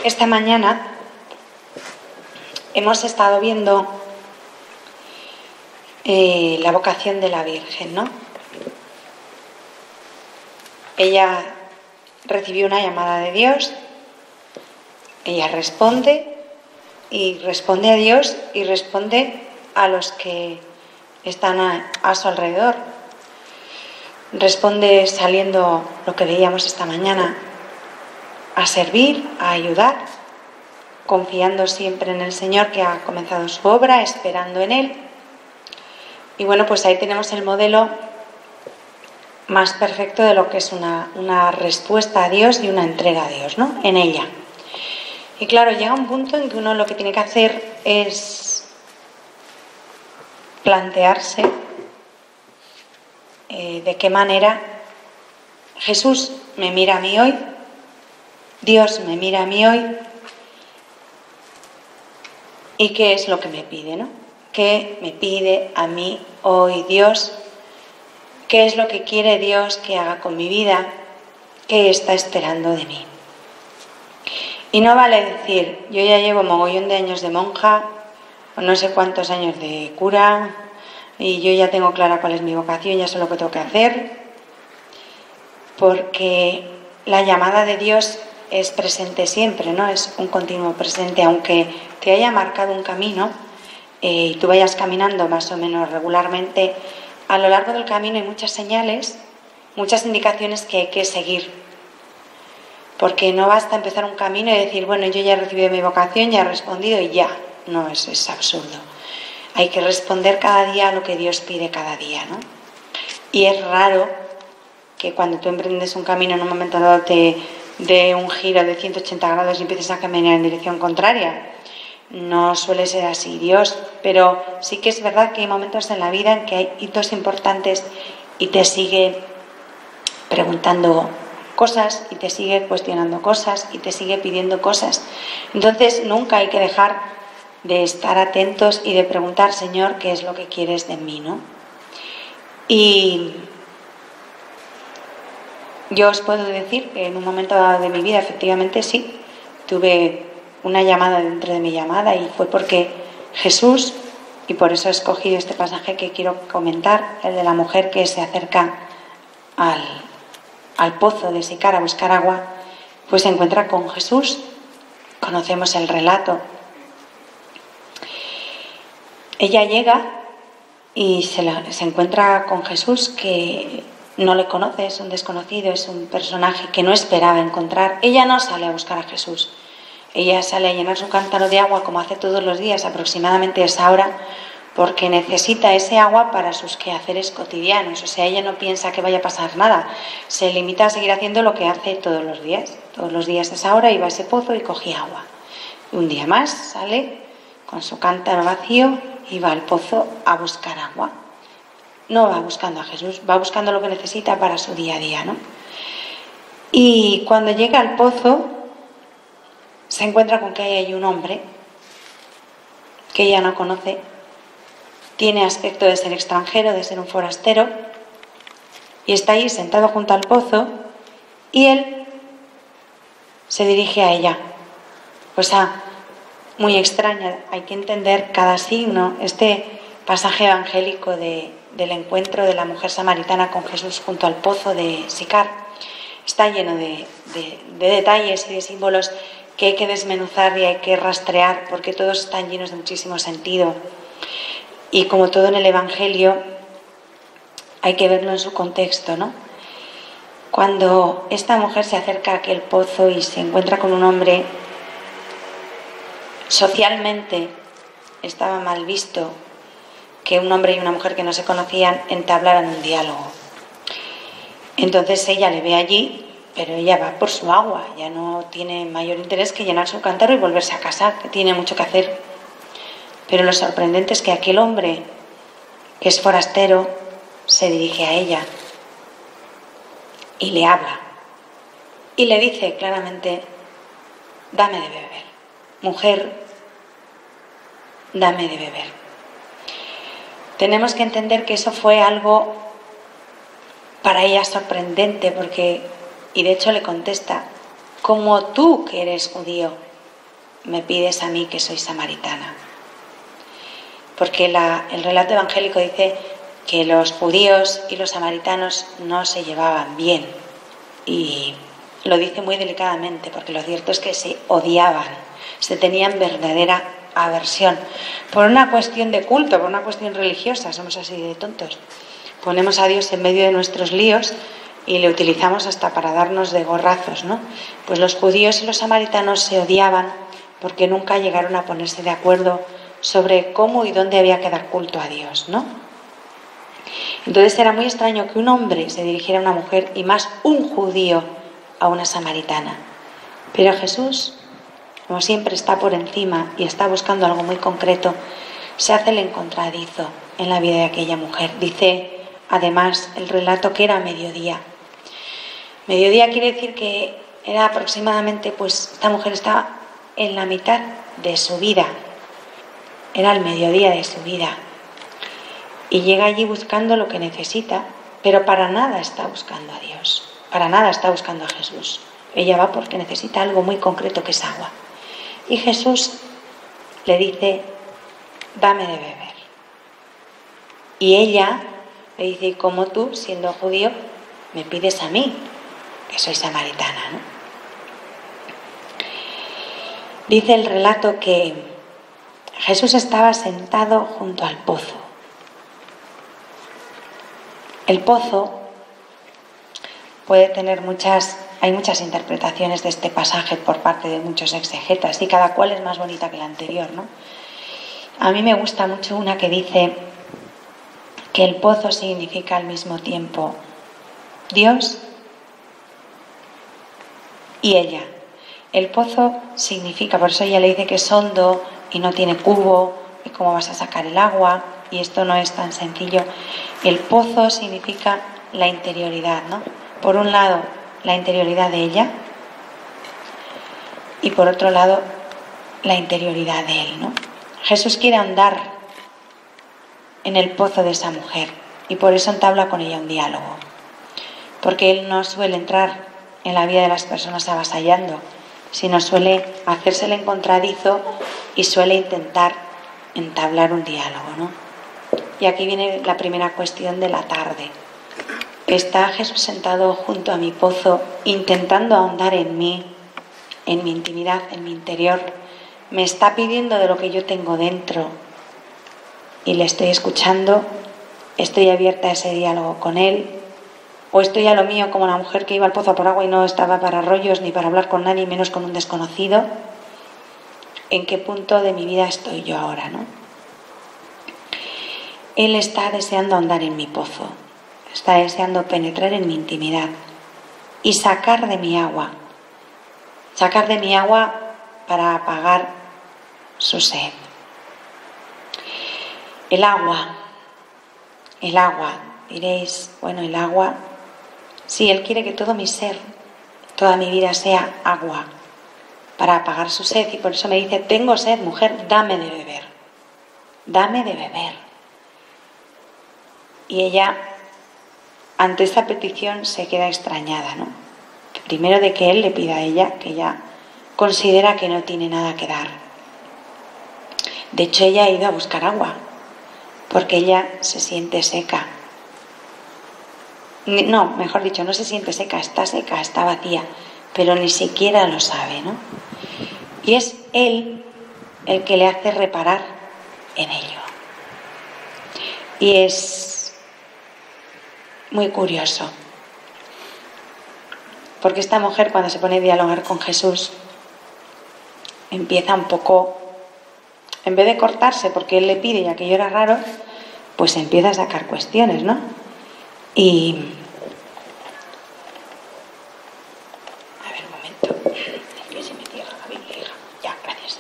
Esta mañana hemos estado viendo la vocación de la Virgen, ¿no? Ella recibió una llamada de Dios, ella responde a Dios y responde a los que están a su alrededor. Responde saliendo, lo que veíamos esta mañana, a servir, a ayudar, confiando siempre en el Señor que ha comenzado su obra, esperando en Él. Y bueno, pues ahí tenemos el modelo más perfecto de lo que es una respuesta a Dios y una entrega a Dios, ¿no? En ella. Y claro, llega un punto en que uno lo que tiene que hacer es plantearse de qué manera Jesús me mira a mí hoy, Dios me mira a mí hoy, y qué es lo que me pide, ¿no? ¿Qué me pide a mí hoy Dios? ¿Qué es lo que quiere Dios que haga con mi vida? ¿Qué está esperando de mí? Y no vale decir, yo ya llevo mogollón de años de monja, o no sé cuántos años de cura, y yo ya tengo clara cuál es mi vocación, ya sé lo que tengo que hacer, porque la llamada de Dios es presente siempre, ¿no? Es un continuo presente, aunque te haya marcado un camino y tú vayas caminando más o menos regularmente, a lo largo del camino hay muchas señales, muchas indicaciones que hay que seguir. Porque no basta empezar un camino y decir, bueno, yo ya he recibido mi vocación, ya he respondido y ya. No, eso es absurdo. Hay que responder cada día a lo que Dios pide cada día, ¿no? Y es raro que cuando tú emprendes un camino en un momento dado te dé un giro de 180 grados y empieces a caminar en dirección contraria. No suele ser así Dios, pero sí que es verdad que hay momentos en la vida en que hay hitos importantes y te sigue preguntando cosas y te sigue cuestionando cosas y te sigue pidiendo cosas. Entonces nunca hay que dejar de estar atentos y de preguntar, Señor, ¿qué es lo que quieres de mí, no? Y yo os puedo decir que en un momento dado de mi vida, efectivamente sí, tuve una llamada dentro de mi llamada y fue porque Jesús, y por eso he escogido este pasaje que quiero comentar, el de la mujer que se acerca al pozo de Sicar a buscar agua, pues se encuentra con Jesús. Conocemos el relato. Ella llega y se encuentra con Jesús, que no le conoce, es un desconocido, es un personaje que no esperaba encontrar. Ella no sale a buscar a Jesús, ella sale a llenar su cántaro de agua como hace todos los días, aproximadamente a esa hora, porque necesita ese agua para sus quehaceres cotidianos. O sea, ella no piensa que vaya a pasar nada, se limita a seguir haciendo lo que hace todos los días. Todos los días a esa hora iba a ese pozo y cogía agua. Y un día más sale con su cántaro vacío y va al pozo a buscar agua. No va buscando a Jesús, va buscando lo que necesita para su día a día, ¿no? Y cuando llega al pozo se encuentra con que hay un hombre que ella no conoce. Tiene aspecto de ser extranjero, de ser un forastero, y está ahí sentado junto al pozo y él se dirige a ella. Cosa muy extraña, hay que entender cada signo. Este pasaje evangélico del encuentro de la mujer samaritana con Jesús junto al pozo de Sicar está lleno de detalles y de símbolos que hay que desmenuzar y hay que rastrear, porque todos están llenos de muchísimo sentido. Y como todo en el Evangelio, hay que verlo en su contexto, ¿no? Cuando esta mujer se acerca a aquel pozo y se encuentra con un hombre, socialmente estaba mal visto que un hombre y una mujer que no se conocían entablaran un diálogo. Entonces ella le ve allí, pero ella va por su agua, ya no tiene mayor interés que llenar su cántaro y volverse a casa, que tiene mucho que hacer. Pero lo sorprendente es que aquel hombre, que es forastero, se dirige a ella y le habla. Y le dice claramente, dame de beber. Mujer, dame de beber. Tenemos que entender que eso fue algo para ella sorprendente, porque, y de hecho le contesta, como tú que eres judío, me pides a mí que soy samaritana? Porque el relato evangélico dice que los judíos y los samaritanos no se llevaban bien. Y lo dice muy delicadamente, porque lo cierto es que se odiaban, se tenían verdadera aversión. Por una cuestión de culto, por una cuestión religiosa, somos así de tontos. Ponemos a Dios en medio de nuestros líos y le utilizamos hasta para darnos de gorrazos, ¿no? Pues los judíos y los samaritanos se odiaban porque nunca llegaron a ponerse de acuerdo sobre cómo y dónde había que dar culto a Dios, ¿no? Entonces era muy extraño que un hombre se dirigiera a una mujer y más un judío a una samaritana. Pero Jesús, como siempre está por encima y está buscando algo muy concreto, se hace el encontradizo en la vida de aquella mujer. Dice, además, el relato que era mediodía. Mediodía quiere decir que era aproximadamente, pues esta mujer estaba en la mitad de su vida. Era el mediodía de su vida. Y llega allí buscando lo que necesita, pero para nada está buscando a Dios, para nada está buscando a Jesús. Ella va porque necesita algo muy concreto, que es agua. Y Jesús le dice, dame de beber. Y ella le dice, ¿y cómo tú, siendo judío, me pides a mí, que soy samaritana, ¿no? Dice el relato que Jesús estaba sentado junto al pozo. El pozo puede tener hay muchas interpretaciones de este pasaje por parte de muchos exegetas y cada cual es más bonita que la anterior, ¿no? A mí me gusta mucho una que dice que el pozo significa al mismo tiempo Dios y ella. El pozo significa, por eso ella le dice que es hondo y no tiene cubo, y cómo vas a sacar el agua, y esto no es tan sencillo. El pozo significa la interioridad, ¿no? Por un lado, la interioridad de ella, y por otro lado, la interioridad de él, ¿no? Jesús quiere andar en el pozo de esa mujer, y por eso entabla con ella un diálogo. Porque él no suele entrar en la vida de las personas avasallando, sino suele hacerse el encontradizo y suele intentar entablar un diálogo, ¿no? Y aquí viene la primera cuestión de la tarde. Está Jesús sentado junto a mi pozo, intentando ahondar en mí, en mi intimidad, en mi interior. Me está pidiendo de lo que yo tengo dentro y le estoy escuchando, estoy abierta a ese diálogo con él, o estoy a lo mío como la mujer que iba al pozo por agua y no estaba para rollos ni para hablar con nadie, menos con un desconocido. ¿En qué punto de mi vida estoy yo ahora, no? Él está deseando ahondar en mi pozo, está deseando penetrar en mi intimidad y sacar de mi agua para apagar su sed. El agua, diréis, bueno, el agua, sí, Él quiere que todo mi ser, toda mi vida sea agua para apagar su sed, y por eso me dice, tengo sed, mujer, dame de beber, dame de beber. Y ella, ante esta petición, se queda extrañada, ¿no? Primero de que él le pida a ella, que ella considera que no tiene nada que dar. De hecho, ella ha ido a buscar agua, porque ella se siente seca. No, mejor dicho, no se siente seca, está vacía, pero ni siquiera lo sabe, ¿no? Y es él el que le hace reparar en ello. Y es muy curioso, porque esta mujer, cuando se pone a dialogar con Jesús, empieza un poco, en vez de cortarse porque él le pide y aquello era raro, pues empieza a sacar cuestiones, ¿no? Y a ver, un momento, es que se me cierra la Biblia, hija. Ya, gracias.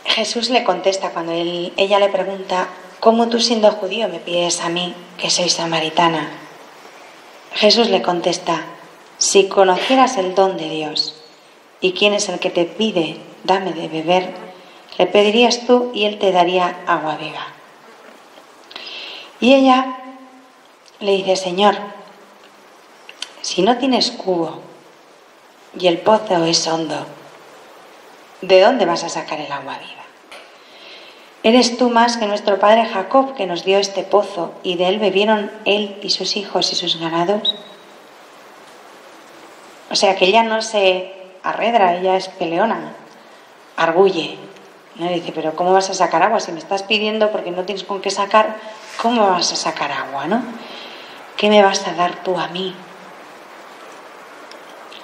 Jesús le contesta cuando ella le pregunta, ¿cómo tú, siendo judío, me pides a mí, que soy samaritana? Jesús le contesta, si conocieras el don de Dios y quién es el que te pide, dame de beber, le pedirías tú y él te daría agua viva. Y ella le dice, Señor, Si no tienes cubo y el pozo es hondo, ¿de dónde vas a sacar el agua viva? Eres tú más que nuestro padre Jacob, que nos dio este pozo y de él bebieron él y sus hijos y sus ganados. O sea que ella no se arredra, ella es peleona, arguye. Y le dice, pero ¿cómo vas a sacar agua? Si me estás pidiendo porque no tienes con qué sacar, ¿cómo vas a sacar agua, no? ¿Qué me vas a dar tú a mí?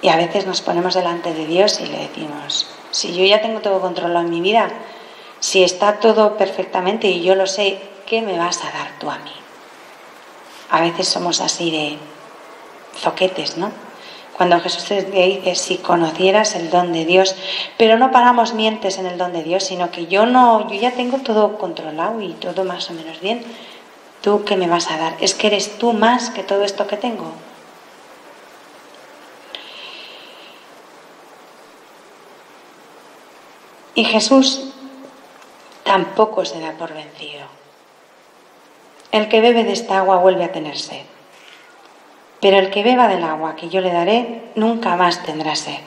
Y a veces nos ponemos delante de Dios y le decimos, si yo ya tengo todo controlado en mi vida, si está todo perfectamente y yo lo sé, ¿qué me vas a dar tú a mí? A veces somos así de zoquetes, ¿no? Cuando Jesús te dice, si conocieras el don de Dios, pero no paramos mientes en el don de Dios, sino que yo ya tengo todo controlado y todo más o menos bien. ¿Tú qué me vas a dar? Es que eres tú más que todo esto que tengo. Y Jesús tampoco se da por vencido. El que bebe de esta agua vuelve a tener sed. Pero el que beba del agua que yo le daré, nunca más tendrá sed.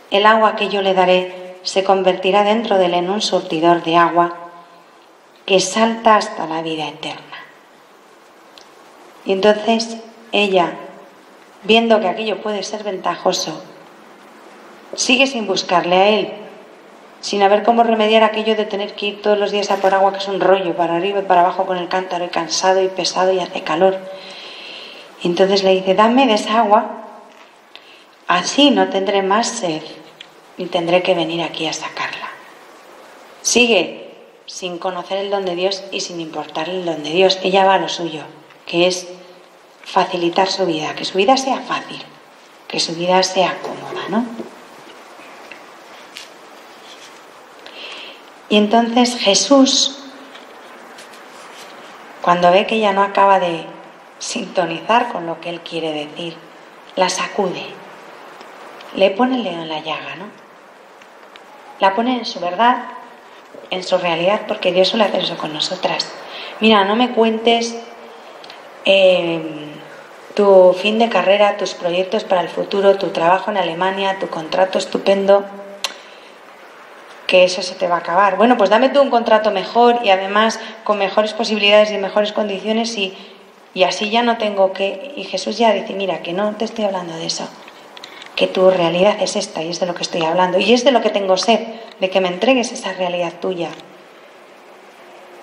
El agua que yo le daré se convertirá dentro de él en un surtidor de agua que salta hasta la vida eterna. Y entonces ella, viendo que aquello puede ser ventajoso, sigue sin buscarle a él, sin haber cómo remediar aquello de tener que ir todos los días a por agua, que es un rollo, para arriba y para abajo con el cántaro, y cansado y pesado y hace calor. Y entonces le dice, dame de esa agua, así no tendré más sed, ni tendré que venir aquí a sacarla. Sigue sin conocer el don de Dios y sin importarle el don de Dios. Ella va a lo suyo, que es facilitar su vida, que su vida sea fácil, que su vida sea cómoda, ¿no? Y entonces Jesús, cuando ve que ella no acaba de sintonizar con lo que él quiere decir, la sacude, le pone el dedo en la llaga, ¿no? La pone en su verdad, en su realidad, porque Dios suele hacer eso con nosotras. Mira, no me cuentes tu fin de carrera, tus proyectos para el futuro, tu trabajo en Alemania, tu contrato estupendo, que eso se te va a acabar. Bueno, pues dame tú un contrato mejor y además con mejores posibilidades y mejores condiciones y así ya no tengo que... Y Jesús ya dice, mira, que no te estoy hablando de eso, que tu realidad es esta y es de lo que estoy hablando y es de lo que tengo sed, de que me entregues esa realidad tuya.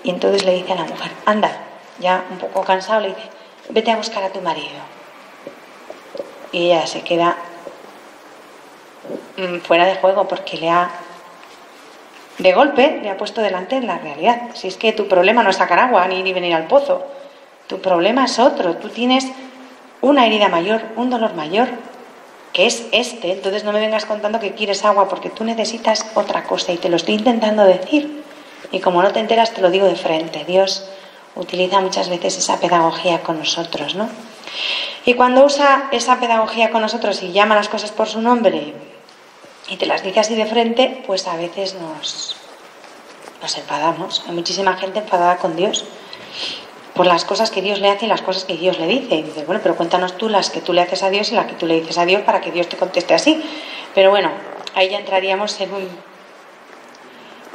Y entonces le dice a la mujer, anda, ya un poco cansado, le dice, vete a buscar a tu marido. Y ella se queda fuera de juego porque de golpe le ha puesto delante la realidad. Si es que tu problema no es sacar agua ni venir al pozo, tu problema es otro. Tú tienes una herida mayor, un dolor mayor, que es este. Entonces no me vengas contando que quieres agua porque tú necesitas otra cosa y te lo estoy intentando decir. Y como no te enteras, te lo digo de frente. Dios utiliza muchas veces esa pedagogía con nosotros, ¿no? Y cuando usa esa pedagogía con nosotros y llama las cosas por su nombre y te las dice así de frente, pues a veces nos enfadamos. Hay muchísima gente enfadada con Dios por las cosas que Dios le hace y las cosas que Dios le dice. Y dices, bueno, pero cuéntanos tú las que tú le haces a Dios y las que tú le dices a Dios para que Dios te conteste así. Pero bueno, ahí ya entraríamos en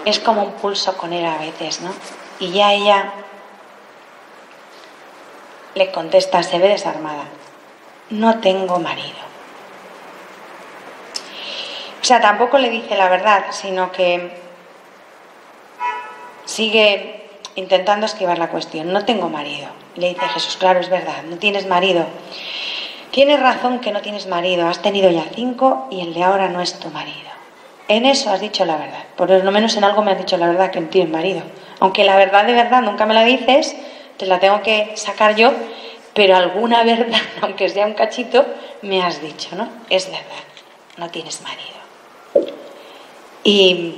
es como un pulso con él a veces, ¿no? Y ya ella le contesta, se ve desarmada, no tengo marido. O sea, tampoco le dice la verdad, sino que sigue intentando esquivar la cuestión. No tengo marido. Le dice Jesús, claro, es verdad, no tienes marido. Tienes razón que no tienes marido, has tenido ya 5 y el de ahora no es tu marido. En eso has dicho la verdad. Por lo menos en algo me has dicho la verdad, que no tienes marido. Aunque la verdad de verdad nunca me la dices, te la tengo que sacar yo, pero alguna verdad, aunque sea un cachito, me has dicho, ¿no? Es verdad, no tienes marido. Y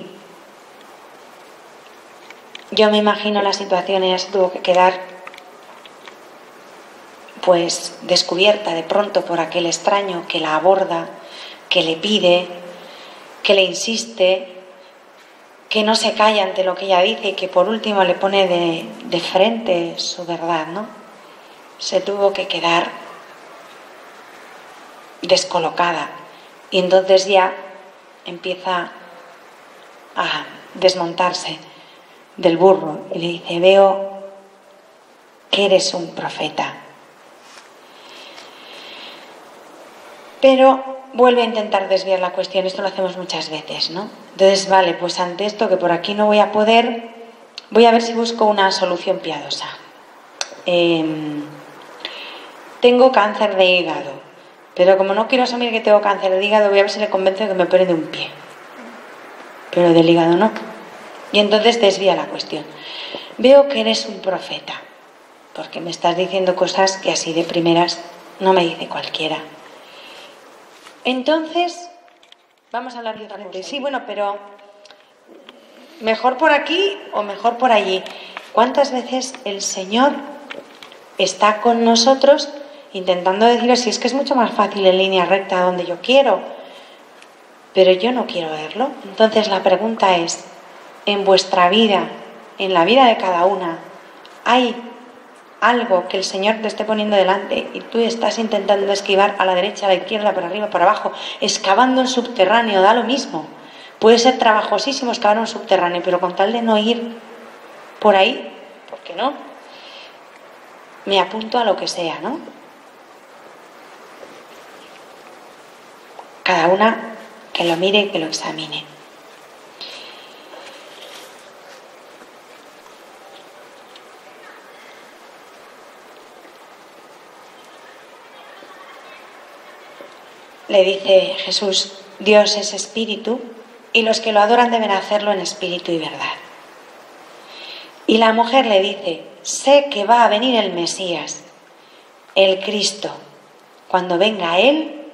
yo me imagino la situación, ella se tuvo que quedar pues descubierta de pronto por aquel extraño que la aborda, que le pide, que le insiste, que no se calla ante lo que ella dice y que por último le pone de frente su verdad, ¿no? Se tuvo que quedar descolocada. Y entonces ya empieza a desmontarse del burro y le dice: veo que eres un profeta. Pero vuelve a intentar desviar la cuestión. Esto lo hacemos muchas veces, ¿no? Entonces, vale, pues ante esto, que por aquí no voy a poder, voy a ver si busco una solución piadosa. Tengo cáncer de hígado, pero como no quiero asumir que tengo cáncer de hígado, voy a ver si le convenzo de que me opere de un pie, pero del hígado no. Y entonces desvía la cuestión. Veo que eres un profeta, porque me estás diciendo cosas que así de primeras no me dice cualquiera. Entonces, vamos a hablar de otra cosa. Sí, bueno, pero mejor por aquí o mejor por allí. ¿Cuántas veces el Señor está con nosotros intentando deciros si es que es mucho más fácil en línea recta donde yo quiero, pero yo no quiero verlo? Entonces la pregunta es, en vuestra vida, en la vida de cada una, ¿hay algo que el Señor te esté poniendo delante y tú estás intentando esquivar a la derecha, a la izquierda, por arriba, por abajo, excavando un subterráneo? Da lo mismo. Puede ser trabajosísimo excavar un subterráneo, pero con tal de no ir por ahí, ¿por qué no? Me apunto a lo que sea, ¿no? Cada una que lo mire y que lo examine. Le dice Jesús: Dios es espíritu y los que lo adoran deben hacerlo en espíritu y verdad. Y la mujer le dice: sé que va a venir el Mesías, el Cristo. Cuando venga Él,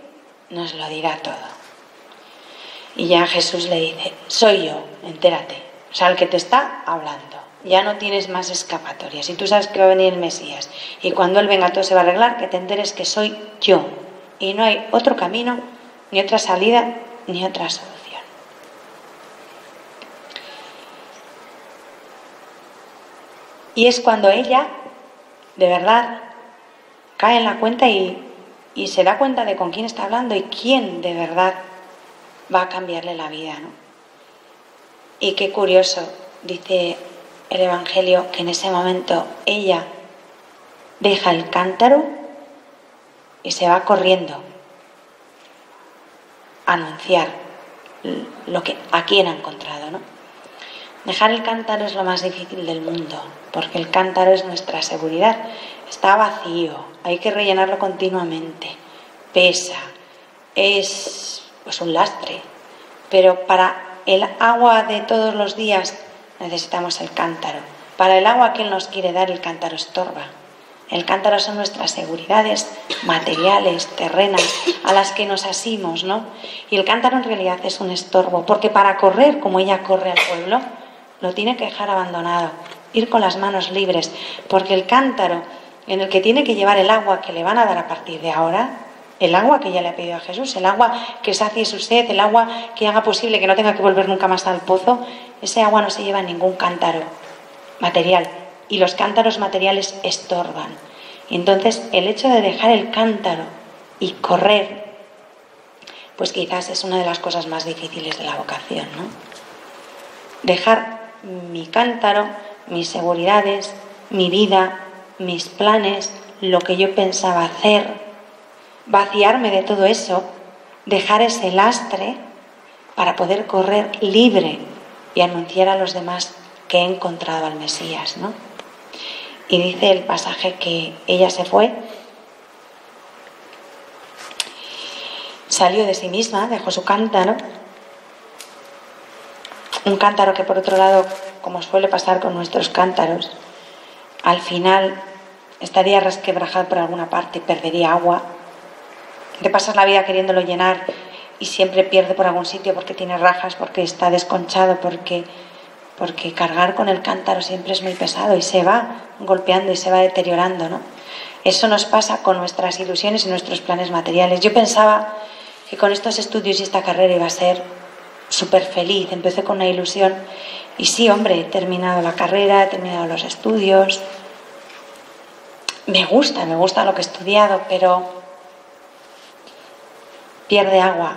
nos lo dirá todo. Y ya Jesús le dice: soy yo, entérate. O sea, el que te está hablando. Ya no tienes más escapatoria. Si tú sabes que va a venir el Mesías y cuando Él venga todo se va a arreglar, que te enteres que soy yo. Y no hay otro camino, ni otra salida, ni otra solución. Y es cuando ella, de verdad, cae en la cuenta y se da cuenta de con quién está hablando y quién de verdad va a cambiarle la vida, ¿no? Y qué curioso, dice el Evangelio, que en ese momento ella deja el cántaro y se va corriendo a anunciar a quién ha encontrado, ¿no? Dejar el cántaro es lo más difícil del mundo, porque el cántaro es nuestra seguridad. Está vacío, hay que rellenarlo continuamente, pesa, es pues un lastre. Pero para el agua de todos los días necesitamos el cántaro. Para el agua que Él nos quiere dar, el cántaro estorba. El cántaro son nuestras seguridades materiales, terrenas, a las que nos asimos, ¿no? Y el cántaro en realidad es un estorbo, porque para correr como ella corre al pueblo, lo tiene que dejar abandonado, ir con las manos libres, porque el cántaro en el que tiene que llevar el agua que le van a dar a partir de ahora, el agua que ella le ha pedido a Jesús, el agua que sacie su sed, el agua que haga posible que no tenga que volver nunca más al pozo, ese agua no se lleva en ningún cántaro material. Y los cántaros materiales estorban. Y entonces el hecho de dejar el cántaro y correr, pues quizás es una de las cosas más difíciles de la vocación, ¿no? Dejar mi cántaro, mis seguridades, mi vida, mis planes, lo que yo pensaba hacer, vaciarme de todo eso, dejar ese lastre para poder correr libre y anunciar a los demás que he encontrado al Mesías, ¿no? Y dice el pasaje que ella se fue, salió de sí misma, dejó su cántaro, un cántaro que por otro lado, como suele pasar con nuestros cántaros, al final estaría resquebrajado por alguna parte y perdería agua. Te pasas la vida queriéndolo llenar y siempre pierde por algún sitio porque tiene rajas, porque está desconchado, porque cargar con el cántaro siempre es muy pesado y se va golpeando y se va deteriorando, ¿no? Eso nos pasa con nuestras ilusiones y nuestros planes materiales. Yo pensaba que con estos estudios y esta carrera iba a ser súper feliz. Empecé con una ilusión y sí, hombre, he terminado la carrera, he terminado los estudios. Me gusta lo que he estudiado, pero pierde agua,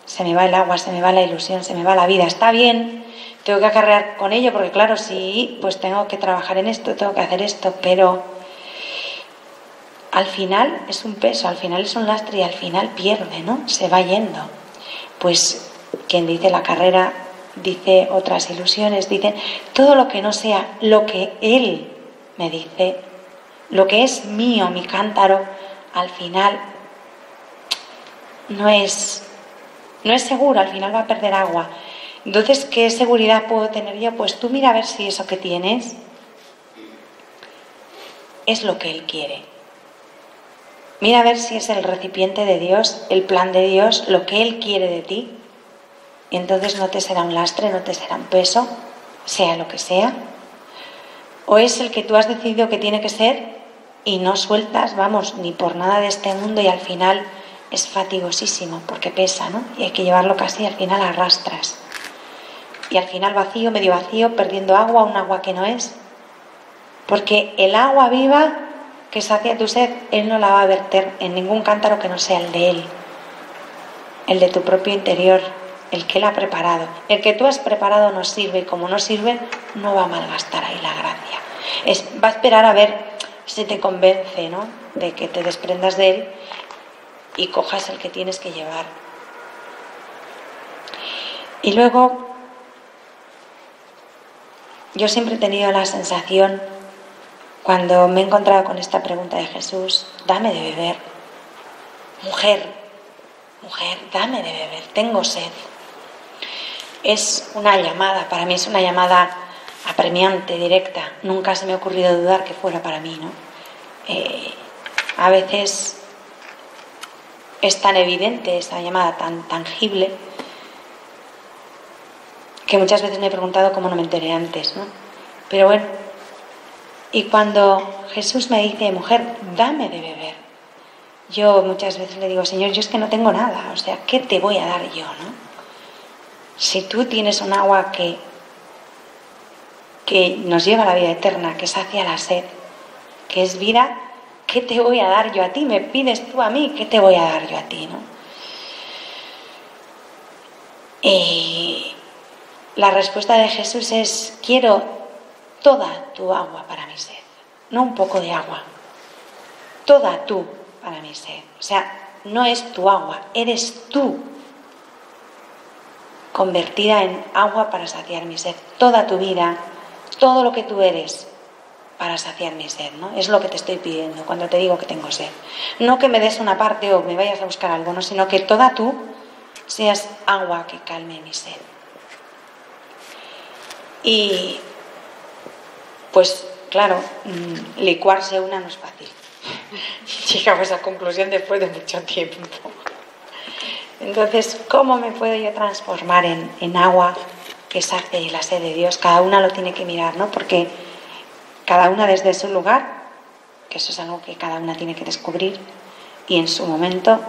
se me va el agua, se me va la ilusión, se me va la vida. Está bien, tengo que acarrear con ello, porque claro, sí, pues tengo que trabajar en esto, tengo que hacer esto, pero al final es un peso, al final es un lastre y al final pierde, ¿no? Se va yendo. Pues quien dice la carrera, dice otras ilusiones, dice todo lo que no sea lo que él me dice, lo que es mío, mi cántaro, al final no es seguro, al final va a perder agua. Entonces, ¿qué seguridad puedo tener yo? Pues tú mira a ver si eso que tienes es lo que Él quiere. Mira a ver si es el recipiente de Dios, el plan de Dios, lo que Él quiere de ti. Y entonces no te será un lastre, no te será un peso, sea lo que sea. O es el que tú has decidido que tiene que ser y no sueltas, vamos, ni por nada de este mundo, y al final es fatigosísimo porque pesa, ¿no? Y hay que llevarlo casi, al final arrastras. Y al final vacío, medio vacío, perdiendo agua, un agua que no es. Porque el agua viva que sacia tu sed, Él no la va a verter en ningún cántaro que no sea el de Él. El de tu propio interior, el que Él ha preparado. El que tú has preparado no sirve, y como no sirve, no va a malgastar ahí la gracia. Va a esperar a ver si te convence, ¿no?, de que te desprendas de Él y cojas el que tienes que llevar. Y luego, yo siempre he tenido la sensación, cuando me he encontrado con esta pregunta de Jesús, dame de beber. Mujer, dame de beber, tengo sed. Es una llamada, para mí es una llamada apremiante, directa. Nunca se me ha ocurrido dudar que fuera para mí, ¿no? A veces es tan evidente esa llamada, tan tangible, que muchas veces me he preguntado cómo no me enteré antes, ¿no? Pero bueno, y cuando Jesús me dice, mujer, dame de beber, yo muchas veces le digo, Señor, yo es que no tengo nada, o sea, ¿qué te voy a dar yo, no? Si tú tienes un agua que nos lleva a la vida eterna, que sacia la sed, que es vida, ¿qué te voy a dar yo a ti? Me pides tú a mí, ¿qué te voy a dar yo a ti, no? Y la respuesta de Jesús es, quiero toda tu agua para mi sed, no un poco de agua, toda tú para mi sed. O sea, no es tu agua, eres tú convertida en agua para saciar mi sed. Toda tu vida, todo lo que tú eres para saciar mi sed, ¿no? Es lo que te estoy pidiendo cuando te digo que tengo sed. No que me des una parte o me vayas a buscar algo, ¿no? Sino que toda tú seas agua que calme mi sed. Y pues claro, licuarse una no es fácil. Llegamos a esa conclusión después de mucho tiempo. Entonces, ¿cómo me puedo yo transformar en agua que sacie la sed de Dios? Cada una lo tiene que mirar, ¿no? Porque cada una desde su lugar, que eso es algo que cada una tiene que descubrir, y en su momento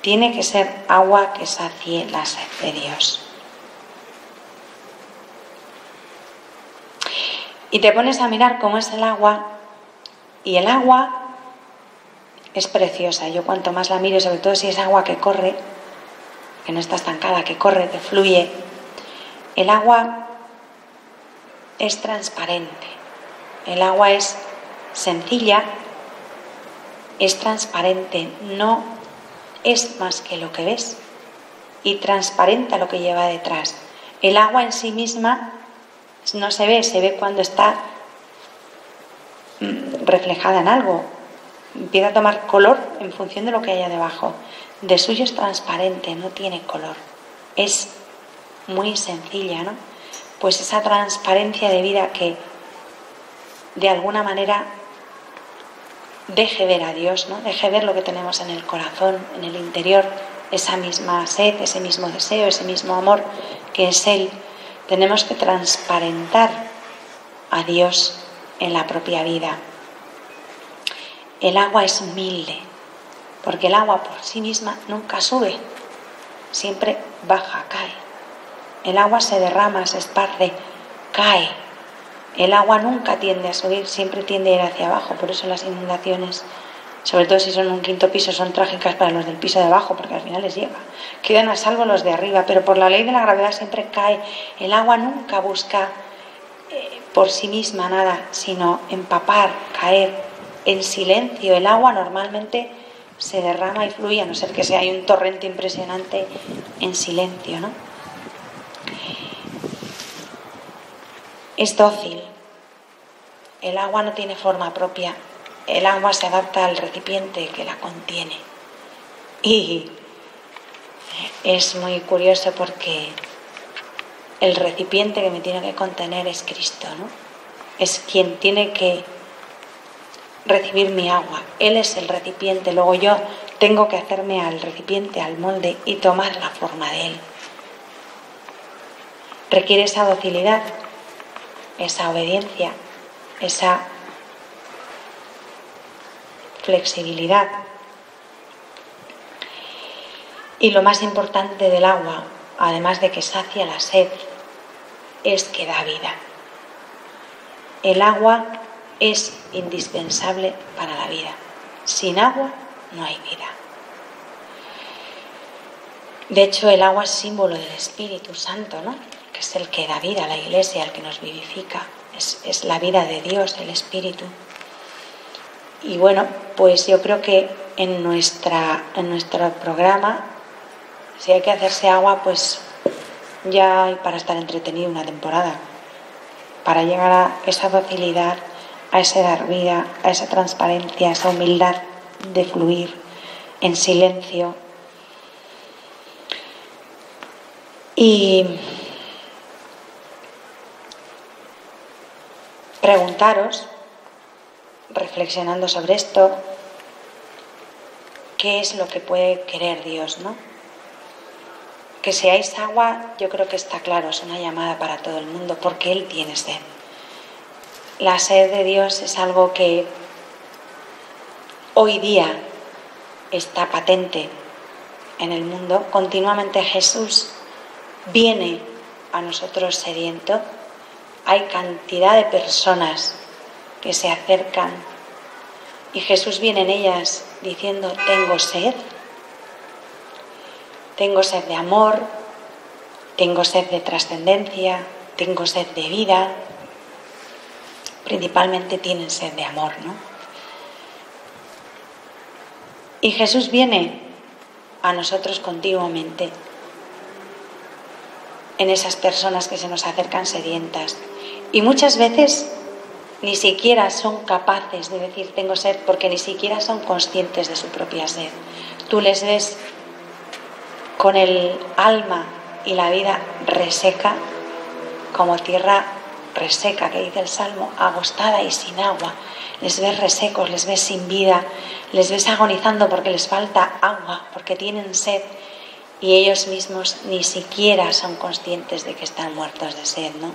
tiene que ser agua que sacie la sed de Dios. Y te pones a mirar cómo es el agua, y el agua es preciosa. Yo cuanto más la miro, sobre todo si es agua que corre, que no está estancada, que corre, que fluye, el agua es transparente, el agua es sencilla, es transparente, no es más que lo que ves, y transparenta lo que lleva detrás. El agua en sí misma no se ve cuando está reflejada en algo, empieza a tomar color en función de lo que haya debajo. De suyo es transparente, no tiene color, es muy sencilla, ¿no? Pues esa transparencia de vida que de alguna manera deje ver a Dios, ¿no? Deje ver lo que tenemos en el corazón, en el interior, esa misma sed, ese mismo deseo, ese mismo amor que es Él. Tenemos que transparentar a Dios en la propia vida. El agua es humilde, porque el agua por sí misma nunca sube, siempre baja, cae. El agua se derrama, se esparce, cae. El agua nunca tiende a subir, siempre tiende a ir hacia abajo, por eso las inundaciones Sobre todo si son un quinto piso, son trágicas para los del piso de abajo, porque al final les llega. Quedan a salvo los de arriba, pero por la ley de la gravedad siempre cae. El agua nunca busca por sí misma nada, sino empapar, caer en silencio. El agua normalmente se derrama y fluye, a no ser que sea un torrente impresionante, en silencio, ¿no? Es dócil. El agua no tiene forma propia. El agua se adapta al recipiente que la contiene. Y es muy curioso porque el recipiente que me tiene que contener es Cristo, ¿no? Es quien tiene que recibir mi agua. Él es el recipiente. Luego yo tengo que hacerme al recipiente, al molde, y tomar la forma de Él. Requiere esa docilidad, esa obediencia, esa flexibilidad. Y lo más importante del agua, además de que sacia la sed, es que da vida. El agua es indispensable para la vida. Sin agua no hay vida. De hecho, el agua es símbolo del Espíritu Santo, ¿no? Que es el que da vida a la Iglesia, el que nos vivifica. Es la vida de Dios, el Espíritu. Y bueno, pues yo creo que en nuestro programa, si hay que hacerse agua, pues ya hay para estar entretenido una temporada, para llegar a esa docilidad, a ese dar vida, a esa transparencia, a esa humildad de fluir en silencio. Y preguntaros, reflexionando sobre esto, ¿qué es lo que puede querer Dios, no? Que seáis agua, yo creo que está claro, es una llamada para todo el mundo, porque Él tiene sed. La sed de Dios es algo que hoy día está patente en el mundo. Continuamente Jesús viene a nosotros sediento. Hay cantidad de personas que se acercan y Jesús viene en ellas diciendo: tengo sed de amor, tengo sed de trascendencia, tengo sed de vida. Principalmente tienen sed de amor, ¿no? Y Jesús viene a nosotros continuamente en esas personas que se nos acercan sedientas. Y muchas veces ni siquiera son capaces de decir tengo sed, porque ni siquiera son conscientes de su propia sed. Tú les ves con el alma y la vida reseca, como tierra reseca, que dice el Salmo, agostada y sin agua. Les ves resecos, les ves sin vida, les ves agonizando porque les falta agua, porque tienen sed, y ellos mismos ni siquiera son conscientes de que están muertos de sed, ¿no?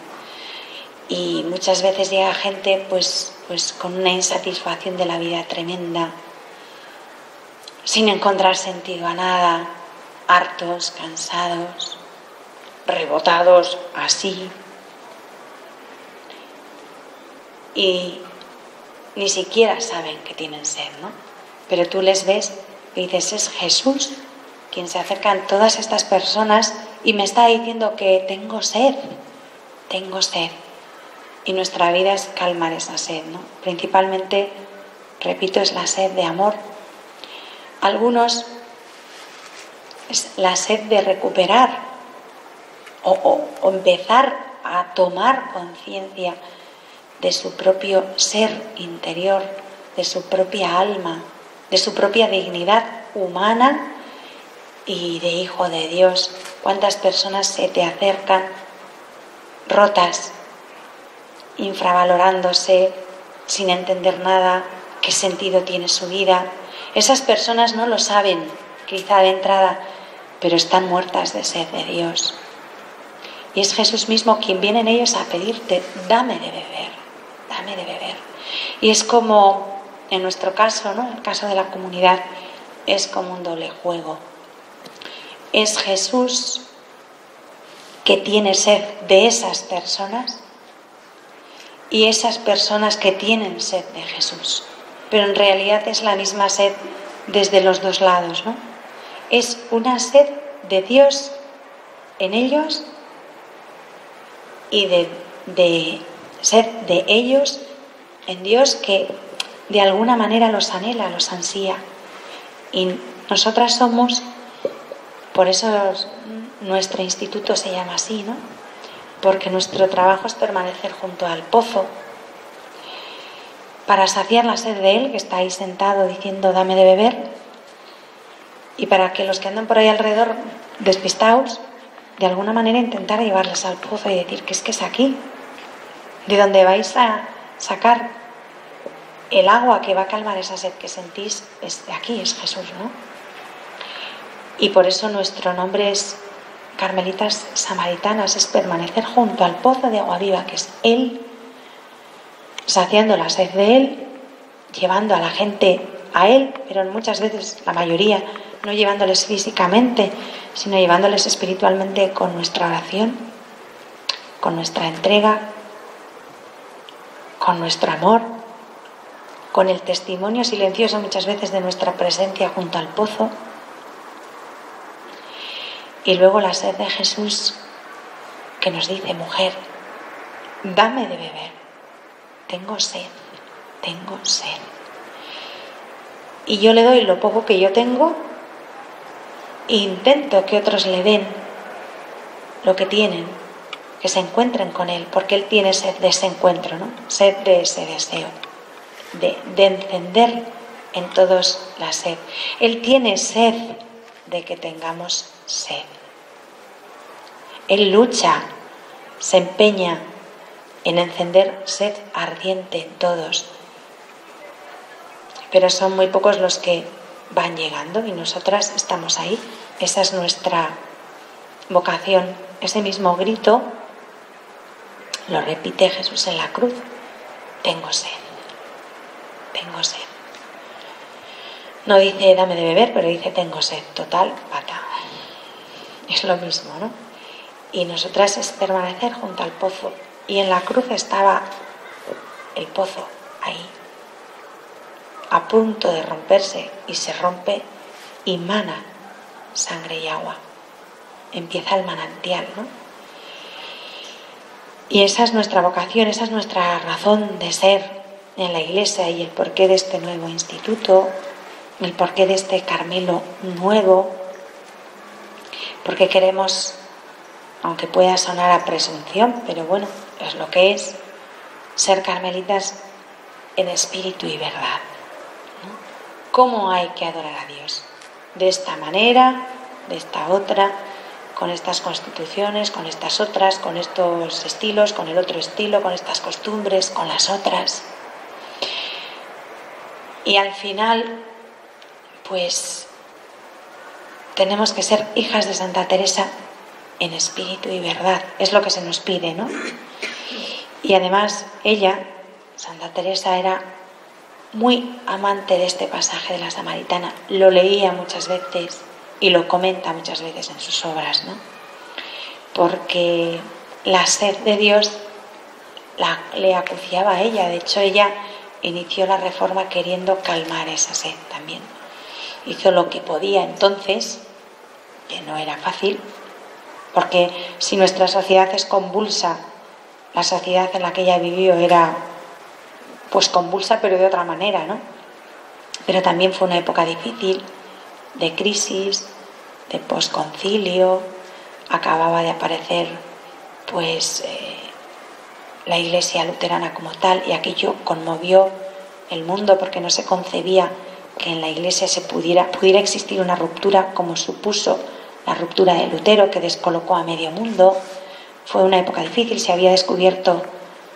Y muchas veces llega gente pues con una insatisfacción de la vida tremenda, sin encontrar sentido a nada, hartos, cansados, rebotados así. Y ni siquiera saben que tienen sed, ¿no? Pero tú les ves y dices, es Jesús quien se acerca a todas estas personas y me está diciendo que tengo sed. Y nuestra vida es calmar esa sed, ¿no? Principalmente, repito, es la sed de amor. Algunos es la sed de recuperar o empezar a tomar conciencia de su propio ser interior, de su propia alma, de su propia dignidad humana y de hijo de Dios. ¿Cuántas personas se te acercan rotas, infravalorándose, sin entender nada, qué sentido tiene su vida? Esas personas no lo saben, quizá de entrada, pero están muertas de sed de Dios. Y es Jesús mismo quien viene en ellos a pedirte, dame de beber, dame de beber. Y es como, en nuestro caso, ¿no? En el caso de la comunidad, es como un doble juego. Es Jesús que tiene sed de esas personas y esas personas que tienen sed de Jesús. pero en realidad es la misma sed desde los dos lados, ¿no? Es una sed de Dios en ellos y de sed de ellos en Dios, que de alguna manera los anhela, los ansía. Y nosotras somos, por eso nuestro instituto se llama así, ¿no? Porque nuestro trabajo es permanecer junto al pozo para saciar la sed de Él, que está ahí sentado diciendo dame de beber, y para que los que andan por ahí alrededor despistados, de alguna manera intentar llevarles al pozo y decir que es aquí, de donde vais a sacar el agua que va a calmar esa sed que sentís, es de aquí, es Jesús, ¿no? Y por eso nuestro nombre es Carmelitas Samaritanas, es permanecer junto al pozo de agua viva, que es Él, saciando la sed de Él, llevando a la gente a Él, pero muchas veces, la mayoría, no llevándoles físicamente, sino llevándoles espiritualmente con nuestra oración, con nuestra entrega, con nuestro amor, con el testimonio silencioso muchas veces de nuestra presencia junto al pozo. Y luego la sed de Jesús, que nos dice: mujer, dame de beber, tengo sed, tengo sed. Y yo le doy lo poco que yo tengo e intento que otros le den lo que tienen, que se encuentren con Él, porque Él tiene sed de ese encuentro, ¿no? Sed de ese deseo, de encender en todos la sed. Él tiene sed de que tengamos sed. Él lucha, se empeña en encender sed ardiente en todos. Pero son muy pocos los que van llegando y nosotras estamos ahí. Esa es nuestra vocación. Ese mismo grito lo repite Jesús en la cruz: tengo sed, tengo sed. No dice dame de beber, pero dice tengo sed. Total, pata. Es lo mismo, ¿no? Y nosotras es permanecer junto al pozo. Y en la cruz estaba el pozo ahí, a punto de romperse, y se rompe y mana sangre y agua. Empieza el manantial, ¿no? Y esa es nuestra vocación, esa es nuestra razón de ser en la Iglesia, y el porqué de este nuevo instituto, el porqué de este Carmelo nuevo, porque queremos, aunque pueda sonar a presunción, pero bueno, es lo que es, ser carmelitas en espíritu y verdad, ¿no? ¿Cómo hay que adorar a Dios? De esta manera, de esta otra, con estas constituciones, con estas otras, con estos estilos, con el otro estilo, con estas costumbres, con las otras. Y al final, pues, tenemos que ser hijas de Santa Teresa en espíritu y verdad. Es lo que se nos pide, ¿no? Y además, ella, Santa Teresa, era muy amante de este pasaje de la Samaritana. Lo leía muchas veces y lo comenta muchas veces en sus obras, ¿no? Porque la sed de Dios le acuciaba a ella. De hecho, ella inició la Reforma queriendo calmar esa sed también. Hizo lo que podía entonces, que no era fácil, porque si nuestra sociedad es convulsa, la sociedad en la que ella vivió era pues convulsa, pero de otra manera, ¿no? Pero también fue una época difícil, de crisis, de posconcilio. Acababa de aparecer pues la Iglesia luterana como tal, y aquello conmovió el mundo, porque no se concebía que en la Iglesia pudiera existir una ruptura como supuso la ruptura de Lutero, que descolocó a medio mundo. Fue una época difícil, se había descubierto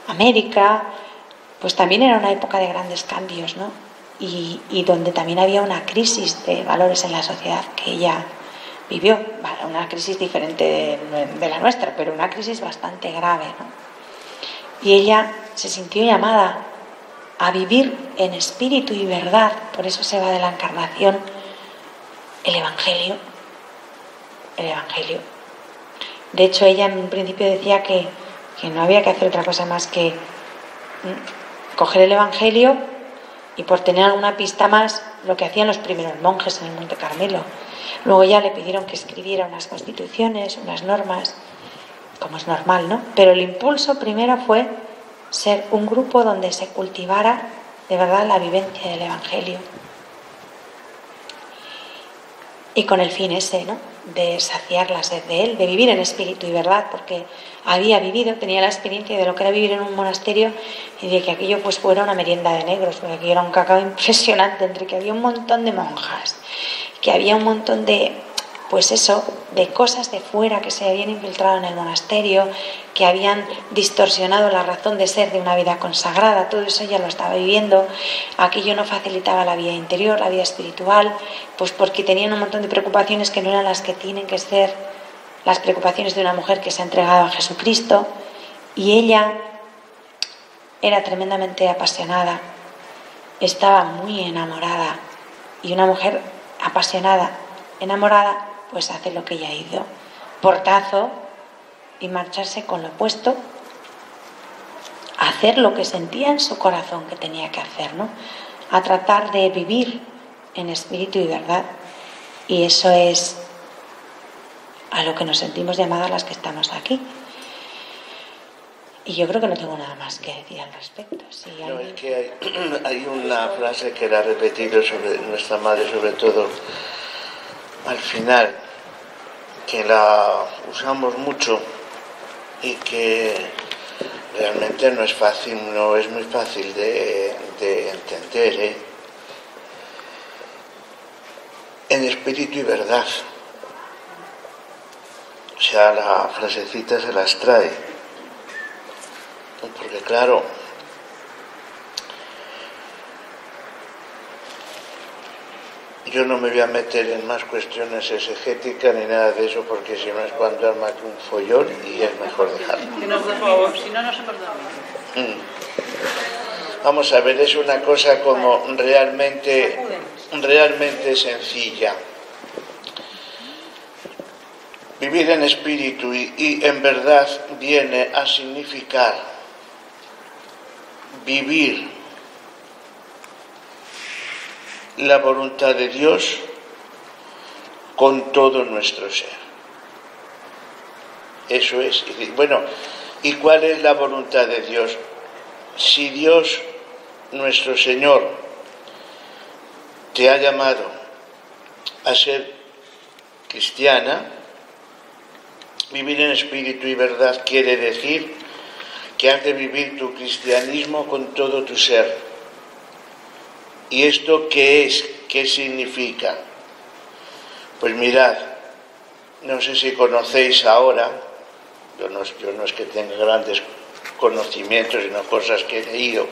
América, pues también era una época de grandes cambios, ¿no? Y donde también había una crisis de valores en la sociedad que ella vivió, una crisis diferente de la nuestra, pero una crisis bastante grave, ¿no? Y ella se sintió llamada a vivir en espíritu y verdad. Por eso se va de la Encarnación el Evangelio. El Evangelio. De hecho, ella en un principio decía que no había que hacer otra cosa más que coger el Evangelio y por tener alguna pista más, lo que hacían los primeros monjes en el Monte Carmelo. Luego ya le pidieron que escribiera unas constituciones, unas normas, como es normal, ¿no? Pero el impulso primero fue ser un grupo donde se cultivara de verdad la vivencia del Evangelio. Y con el fin ese, ¿no?, de saciar la sed de él, de vivir en espíritu y verdad, porque había vivido, tenía la experiencia de lo que era vivir en un monasterio y de que aquello pues fuera una merienda de negros, porque aquello era un cacao impresionante, entre que había un montón de monjas, que había un montón de, pues eso, de cosas de fuera que se habían infiltrado en el monasterio, que habían distorsionado la razón de ser de una vida consagrada. Todo eso ya lo estaba viviendo. Aquello no facilitaba la vida interior, la vida espiritual, pues porque tenían un montón de preocupaciones que no eran las que tienen que ser las preocupaciones de una mujer que se ha entregado a Jesucristo. Y ella era tremendamente apasionada, estaba muy enamorada, y una mujer apasionada, enamorada, pues hace lo que ella hizo, portazo, y marcharse con lo opuesto, a hacer lo que sentía en su corazón que tenía que hacer, ¿no? A tratar de vivir en espíritu y verdad. Y eso es a lo que nos sentimos llamadas las que estamos aquí. Y yo creo que no tengo nada más que decir al respecto. Si No, alguien... es que hay una frase que la ha repetido sobre nuestra madre, sobre todo al final, que la usamos mucho y que realmente no es fácil, no es muy fácil de entender, ¿eh? En espíritu y verdad. O sea, la frasecita se las trae. Porque claro, yo no me voy a meter en más cuestiones exegéticas ni nada de eso, porque si no es cuando arma un follón y es mejor dejarlo. Que nos dormimos, si no nos hemos dormido. Vamos a ver, es una cosa como realmente sencilla. Vivir en espíritu y en verdad viene a significar vivir la voluntad de Dios con todo nuestro ser. Eso es. Bueno, ¿y cuál es la voluntad de Dios? Si Dios, nuestro Señor, te ha llamado a ser cristiana, vivir en espíritu y verdad quiere decir que has de vivir tu cristianismo con todo tu ser. ¿Y esto qué es? ¿Qué significa? Pues mirad, no sé si conocéis ahora, yo no es que tenga grandes conocimientos, sino cosas que he leído,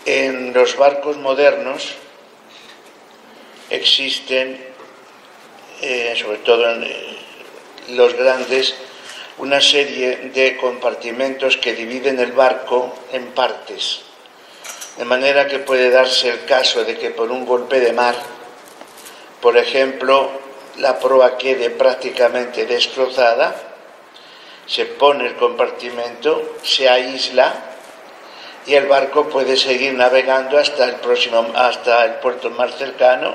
en los barcos modernos existen, sobre todo en los grandes, una serie de compartimentos que dividen el barco en partes, de manera que puede darse el caso de que por un golpe de mar, por ejemplo, la proa quede prácticamente destrozada, se pone el compartimento, se aísla y el barco puede seguir navegando hasta el puerto más cercano,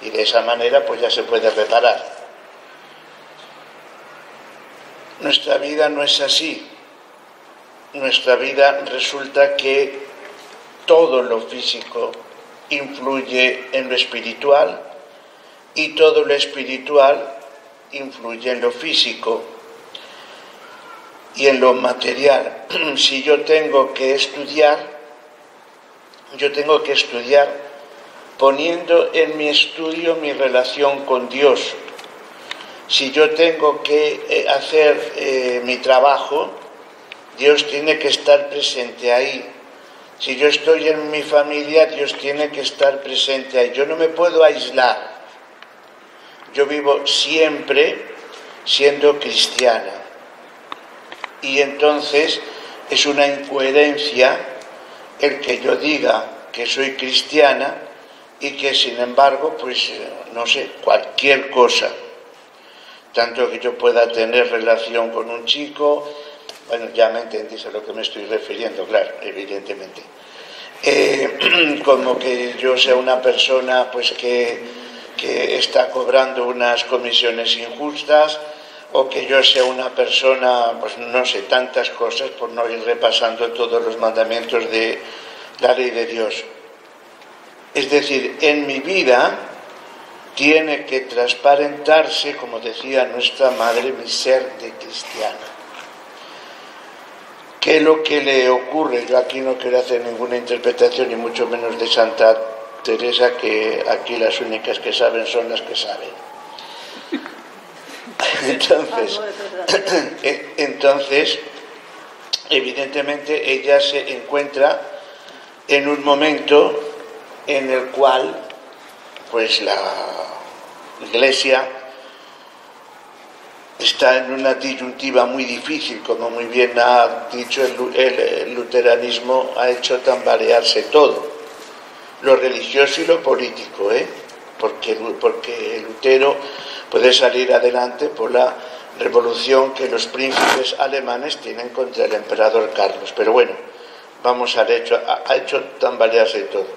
y de esa manera pues ya se puede reparar. Nuestra vida no es así. Nuestra vida resulta que todo lo físico influye en lo espiritual y todo lo espiritual influye en lo físico y en lo material. Si yo tengo que estudiar poniendo en mi estudio mi relación con Dios. Si yo tengo que hacer mi trabajo, Dios tiene que estar presente ahí. Si yo estoy en mi familia, Dios tiene que estar presente ahí. Yo no me puedo aislar. Yo vivo siempre siendo cristiana. Y entonces es una incoherencia el que yo diga que soy cristiana y que sin embargo, pues no sé, cualquier cosa, tanto que yo pueda tener relación con un chico, bueno, ya me entendéis a lo que me estoy refiriendo, claro, evidentemente. como que yo sea una persona pues que está cobrando unas comisiones injustas, o que yo sea una persona, pues no sé, tantas cosas, por no ir repasando todos los mandamientos de la ley de Dios. Es decir, en mi vida tiene que transparentarse, como decía nuestra madre, mi ser de cristiana. ¿Qué es lo que le ocurre? Yo aquí no quiero hacer ninguna interpretación, ni mucho menos de Santa Teresa, que aquí las únicas que saben son las que saben. Entonces, evidentemente ella se encuentra en un momento en el cual pues la Iglesia está en una disyuntiva muy difícil, como muy bien ha dicho el luteranismo, ha hecho tambalearse todo, lo religioso y lo político, porque Lutero puede salir adelante por la revolución que los príncipes alemanes tienen contra el emperador Carlos. Pero bueno, vamos al hecho, ha hecho tambalearse todo.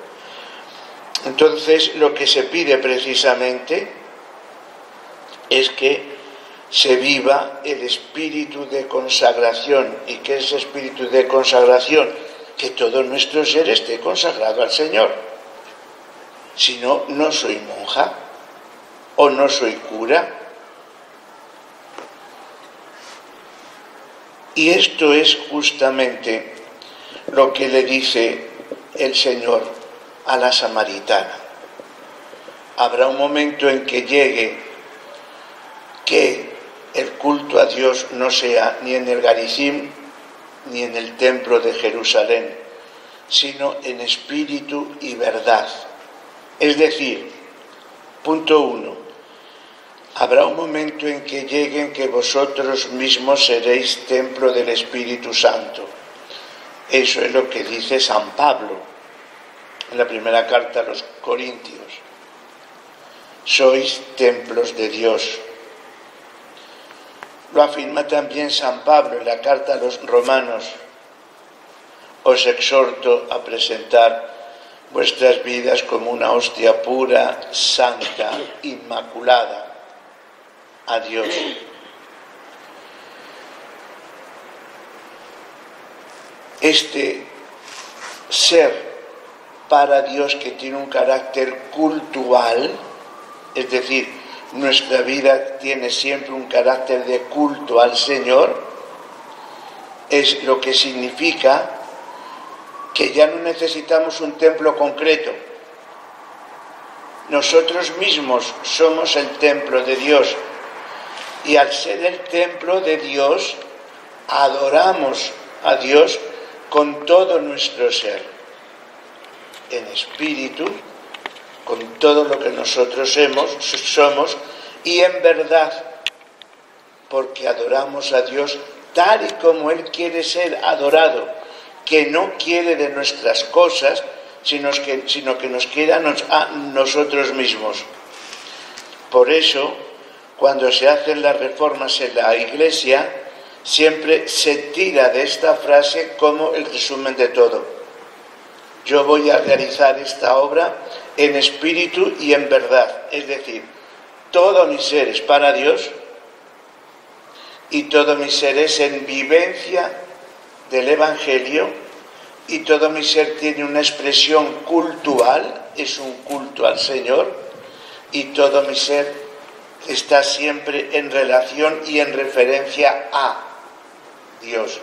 Entonces, lo que se pide precisamente es que se viva el espíritu de consagración. ¿Y qué es espíritu de consagración? Que todo nuestro ser esté consagrado al Señor. Si no, no soy monja o no soy cura. Y esto es justamente lo que le dice el Señor a la samaritana. Habrá un momento en que llegue que el culto a Dios no sea ni en el Garizim ni en el templo de Jerusalén, sino en espíritu y verdad. Es decir, punto 1, habrá un momento en que lleguen que vosotros mismos seréis templo del Espíritu Santo. Eso es lo que dice San Pablo en la primera carta a los Corintios. Sois templos de Dios. Lo afirma también San Pablo en la carta a los Romanos. Os exhorto a presentar vuestras vidas como una hostia pura, santa, inmaculada a Dios. Este ser para Dios que tiene un carácter cultual, es decir, nuestra vida tiene siempre un carácter de culto al Señor, es lo que significa que ya no necesitamos un templo concreto. Nosotros mismos somos el templo de Dios, y al ser el templo de Dios, adoramos a Dios con todo nuestro ser, en espíritu, con todo lo que nosotros somos, y en verdad, porque adoramos a Dios tal y como Él quiere ser adorado, que no quiere de nuestras cosas, sino que nos quiere a nosotros mismos. Por eso, cuando se hacen las reformas en la Iglesia, siempre se tira de esta frase como el resumen de todo. Yo voy a realizar esta obra en espíritu y en verdad, es decir, todo mi ser es para Dios y todo mi ser es en vivencia del Evangelio, y todo mi ser tiene una expresión cultual, es un culto al Señor, y todo mi ser está siempre en relación y en referencia a Dios.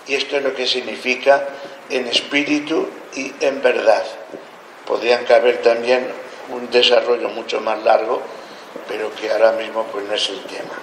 Y esto es lo que significa en espíritu y en verdad. Podrían caber también un desarrollo mucho más largo, pero que ahora mismo pues no es el tema.